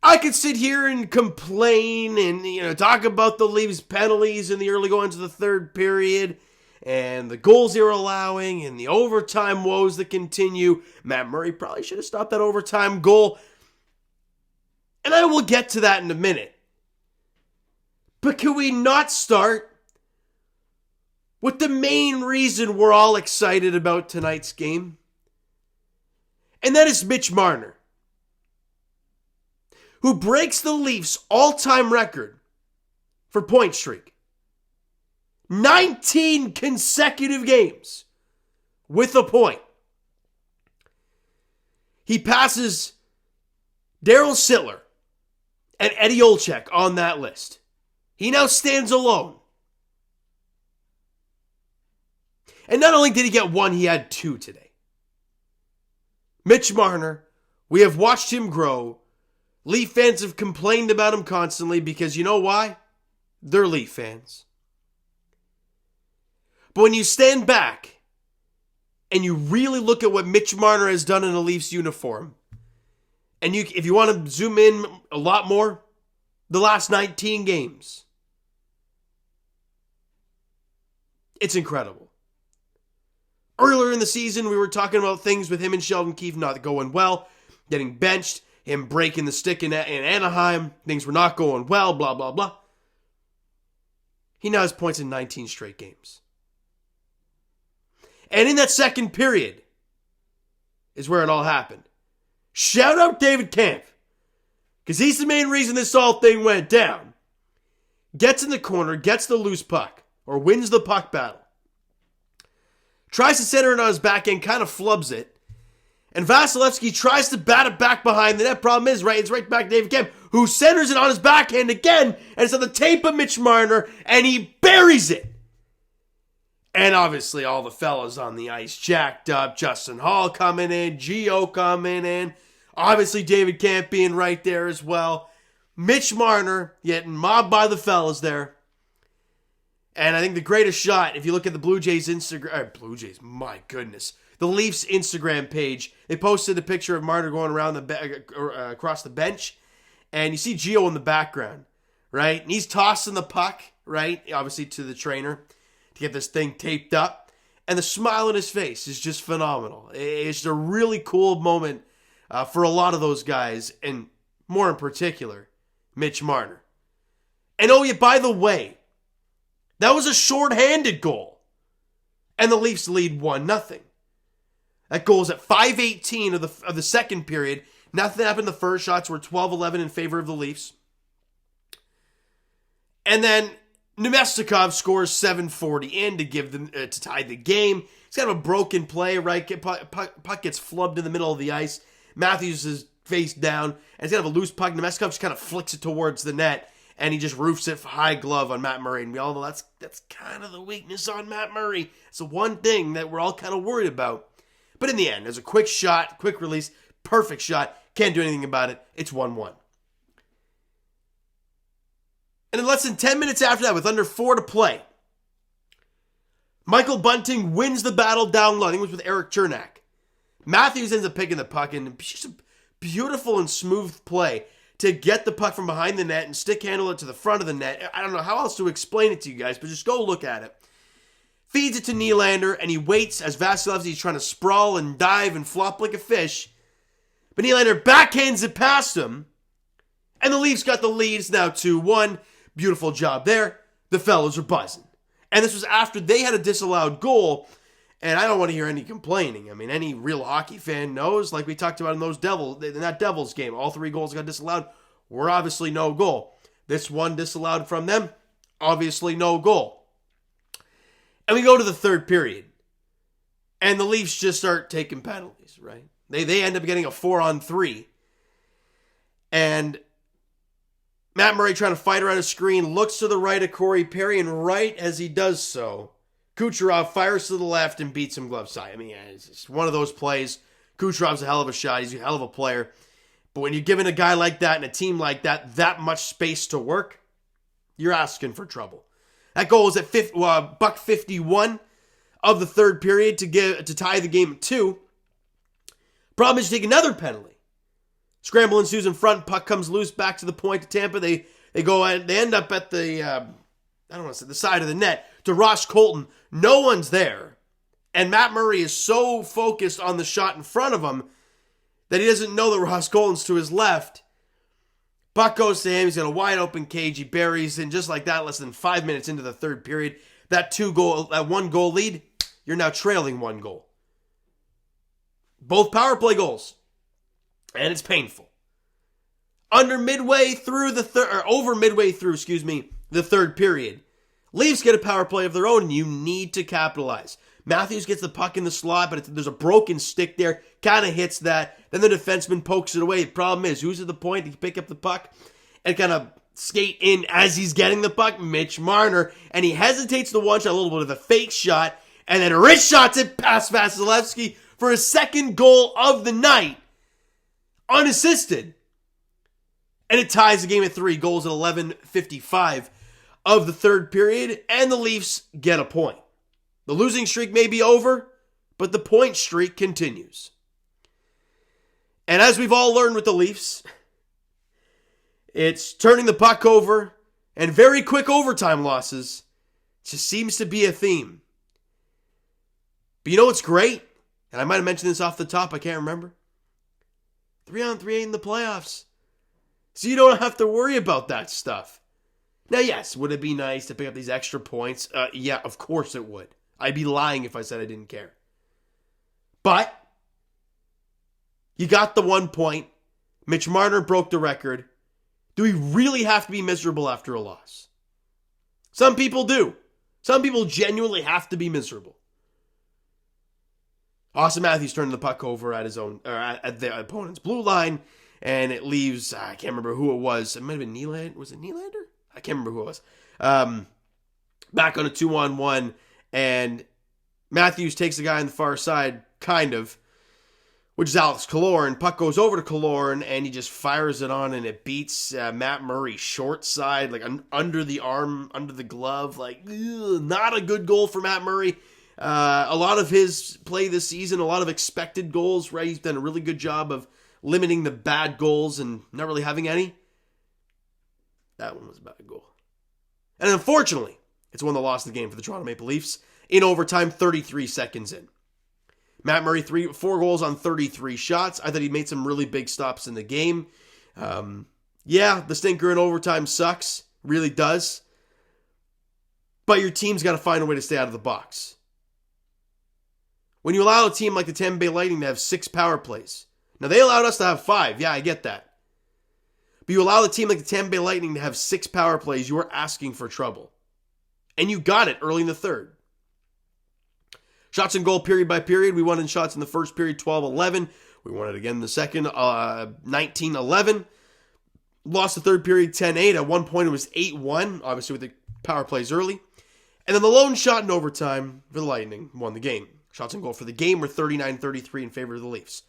I could sit here and complain and, talk about the Leafs penalties in the early going to the third period and the goals they were allowing and the overtime woes that continue. Matt Murray probably should have stopped that overtime goal. And I will get to that in a minute. But can we not start with the main reason we're all excited about tonight's game? And that is Mitch Marner, who breaks the Leafs' all-time record for point streak. 19 consecutive games with a point. He passes Daryl Sittler and Eddie Olczyk on that list. He now stands alone. And not only did he get one, he had two today. Mitch Marner, we have watched him grow. Leaf fans have complained about him constantly because you know why? They're Leaf fans. But when you stand back and you really look at what Mitch Marner has done in a Leafs uniform, and if you want to zoom in a lot more, the last 19 games, it's incredible. Earlier in the season, we were talking about things with him and Sheldon Keefe not going well, getting benched, him breaking the stick in Anaheim, things were not going well, blah, blah, blah. He now has points in 19 straight games. And in that second period is where it all happened. Shout out David Kampf, because he's the main reason this whole thing went down. Gets in the corner, gets the loose puck, or wins the puck battle. Tries to center it on his back end, kind of flubs it. And Vasilevsky tries to bat it back behind the net. Problem is, it's right back to David Kampf, who centers it on his backhand again, and it's on the tape of Mitch Marner, and he buries it. And obviously all the fellas on the ice jacked up. Justin Hall coming in, Gio coming in. Obviously David Kampf being right there as well. Mitch Marner getting mobbed by the fellas there. And I think the greatest shot, if you look at the Blue Jays Instagram, my goodness. The Leafs Instagram page, they posted a picture of Marner going around across the bench. And you see Gio in the background, right? And he's tossing the puck, right? Obviously to the trainer to get this thing taped up. And the smile on his face is just phenomenal. It's a really cool moment for a lot of those guys. And more in particular, Mitch Marner. And oh yeah, by the way, that was a shorthanded goal. And the Leafs lead 1-0. That goal is at 5:18 of the second period. Nothing happened in the first. Shots were 12-11 in favor of the Leafs. And then Nemestikov scores 7:40 in to give them to tie the game. It's kind of a broken play, right? Puck gets flubbed in the middle of the ice. Matthews is face down, and it's kind of a loose puck. Nemestikov just kind of flicks it towards the net, and he just roofs it for high glove on Matt Murray. And we all know that's kind of the weakness on Matt Murray. It's the one thing that we're all kind of worried about. But in the end, there's a quick shot, quick release, perfect shot. Can't do anything about it. It's 1-1. And in less than 10 minutes after that, with under 4 to play, Michael Bunting wins the battle down low. I think it was with Eric Chernak. Matthews ends up picking the puck, and it's just a beautiful and smooth play to get the puck from behind the net and stick handle it to the front of the net. I don't know how else to explain it to you guys, but just go look at it. Feeds it to Nylander, and he waits as Vasilevsky's trying to sprawl and dive and flop like a fish. But Nylander backhands it past him, and the Leafs got the lead. It's now 2-1. Beautiful job there. The fellas are buzzing. And this was after they had a disallowed goal, and I don't want to hear any complaining. I mean, any real hockey fan knows, like we talked about in that Devils game, all 3 goals got disallowed were obviously no goal. This one disallowed from them, obviously no goal. And we go to the third period, and the Leafs just start taking penalties, right? They end up getting a 4-on-3. And Matt Murray trying to fight around a screen, looks to the right of Corey Perry, and right as he does so, Kucherov fires to the left and beats him glove side. I mean, it's just one of those plays. Kucherov's a hell of a shot. He's a hell of a player. But when you're giving a guy like that and a team like that much space to work, you're asking for trouble. That goal was at buck 51 of the third period to tie the game at 2. Problem is, you take another penalty. Scramble ensues in front. Puck comes loose back to the point to Tampa. They end up at the, I don't want to say the side of the net to Ross Colton. No one's there. And Matt Murray is so focused on the shot in front of him that he doesn't know that Ross Colton's to his left. Puck goes to him. He's got a wide open cage. He buries. And just like that, less than 5 minutes into the third period, that 1-goal lead, you're now trailing 1 goal. Both power play goals. And it's painful. Over midway through, the third period, Leafs get a power play of their own, and you need to capitalize. Matthews gets the puck in the slot, but there's a broken stick there, kind of hits that. Then the defenseman pokes it away. The problem is, who's at the point? He can pick up the puck and kind of skate in as he's getting the puck. Mitch Marner, and he hesitates to one shot, a little bit of a fake shot, and then wrist shots it past Vasilevsky for his second goal of the night, unassisted. And it ties the game at 3 goals at 11:55 of the third period, and the Leafs get a point. The losing streak may be over, but the point streak continues. And as we've all learned with the Leafs, it's turning the puck over and very quick overtime losses just seems to be a theme. But you know what's great? And I might have mentioned this off the top, I can't remember. 3-on-3 in the playoffs. So you don't have to worry about that stuff. Now, yes, would it be nice to pick up these extra points? Yeah, of course it would. I'd be lying if I said I didn't care. But you got the 1 point. Mitch Marner broke the record. Do we really have to be miserable after a loss? Some people do. Some people genuinely have to be miserable. Austin Matthews turned the puck over at his own, at the opponent's blue line, and it leaves, I can't remember who it was. It might have been Nylander. Was it Nylander? I can't remember who it was. Back on a 2-on-1, and Matthews takes the guy on the far side, kind of, which is Alex Killorn. Puck goes over to Killorn, and he just fires it on, and it beats Matt Murray short side, like under the arm, under the glove. Like, not a good goal for Matt Murray. A lot of his play this season, a lot of expected goals, right? He's done a really good job of limiting the bad goals and not really having any. That one was a bad goal. And unfortunately, it's one that lost the game for the Toronto Maple Leafs in overtime, 33 seconds in. Matt Murray, 4 goals on 33 shots. I thought he made some really big stops in the game. Yeah, the stinker in overtime sucks. Really does. But your team's got to find a way to stay out of the box. When you allow a team like the Tampa Bay Lightning to have 6 power plays. Now, they allowed us to have 5. Yeah, I get that. But you allow a team like the Tampa Bay Lightning to have 6 power plays, you are asking for trouble. And you got it early in the third. Shots and goal period by period. We won in shots in the first period, 12-11. We won it again in the second, 19-11. Lost the third period, 10-8. At one point, it was 8-1, obviously with the power plays early. And then the lone shot in overtime for the Lightning won the game. Shots and goal for the game were 39-33 in favor of the Leafs.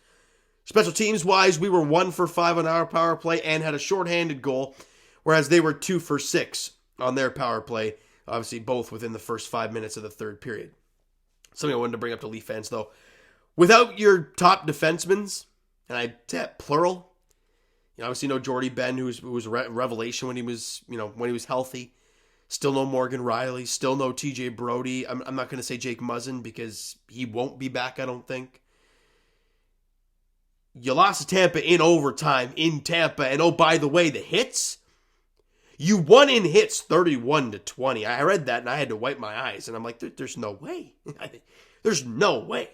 Special teams-wise, we were 1 for 5 on our power play and had a shorthanded goal, whereas they were 2 for 6 on their power play, obviously both within the first 5 minutes of the third period. Something I wanted to bring up to Leaf fans, though. Without your top defensemen, and I say that plural, obviously no Jordy Ben, who was a revelation when he was healthy. Still no Morgan Riley. Still no TJ Brody. I'm not going to say Jake Muzzin because he won't be back, I don't think. You lost to Tampa in overtime in Tampa. And oh, by the way, the hits. You won in hits 31-20. I read that and I had to wipe my eyes. And I'm like, there's no way. There's no way.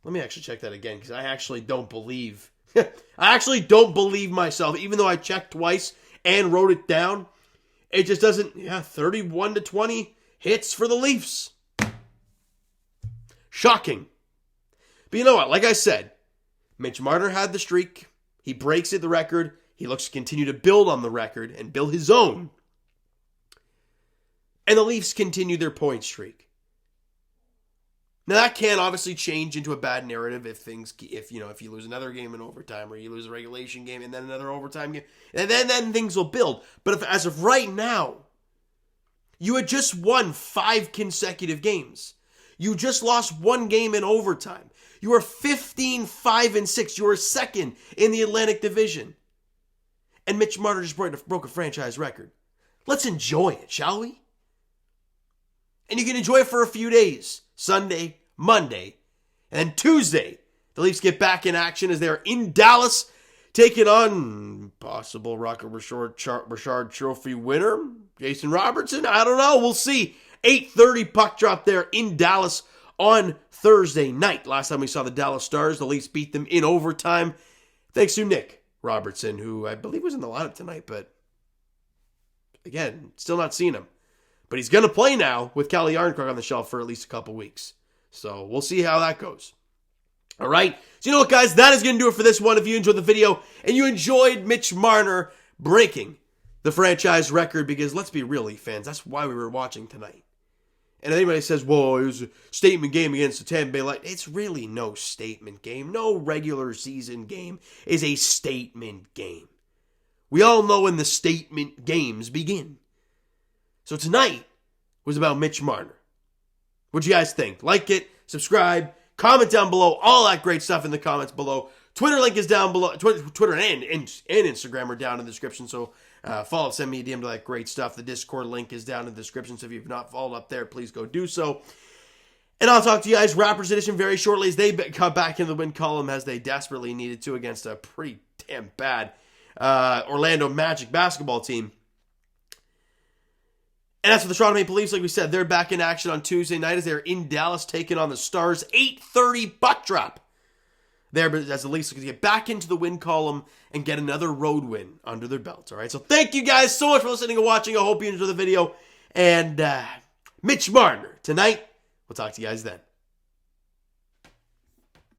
Let me actually check that again because I actually don't believe. I actually don't believe myself. Even though I checked twice and wrote it down. It just doesn't. 31-20 hits for the Leafs. Shocking. But you know what? Like I said, Mitch Marner had the streak. He breaks it, the record. He looks to continue to build on the record and build his own. And the Leafs continue their point streak. Now that can obviously change into a bad narrative if you lose another game in overtime or you lose a regulation game and then another overtime game, and then things will build. But as of right now, you had just won 5 consecutive games. You just lost 1 game in overtime. You are 15-5-6. You are second in the Atlantic Division. And Mitch Marner just broke a franchise record. Let's enjoy it, shall we? And you can enjoy it for a few days. Sunday, Monday, and then Tuesday. The Leafs get back in action as they are in Dallas, taking on possible Rocket Richard Trophy winner, Jason Robertson. I don't know. We'll see. 8:30 puck drop there in Dallas on Thursday night. Last time we saw the Dallas Stars, the Leafs beat them in overtime. Thanks to Nick Robertson, who I believe was in the lineup tonight, but again, still not seen him. But he's going to play now with Calle Yarncroc on the shelf for at least a couple weeks. So we'll see how that goes. All right. So you know what, guys? That is going to do it for this one. If you enjoyed the video and you enjoyed Mitch Marner breaking the franchise record, because let's be real, fans, that's why we were watching tonight. And if anybody says, whoa, it was a statement game against the Tampa Bay Lightning, it's really no statement game. No regular season game is a statement game. We all know when the statement games begin. So tonight was about Mitch Marner. What'd you guys think? Like it, subscribe, comment down below, all that great stuff in the comments below. Twitter link is down below. Twitter and Instagram are down in the description. So follow, send me a DM to that great stuff. The Discord link is down in the description. So if you've not followed up there, please go do so. And I'll talk to you guys Rappers Edition very shortly as they come back in the win column as they desperately needed to against a pretty damn bad Orlando Magic basketball team. And as for the Toronto Maple Leafs, like we said, they're back in action on Tuesday night as they're in Dallas taking on the Stars. 8:30 puck drop there as the Leafs look to get back into the win column and get another road win under their belts. All right, so thank you guys so much for listening and watching. I hope you enjoyed the video. And Mitch Marner tonight. We'll talk to you guys then.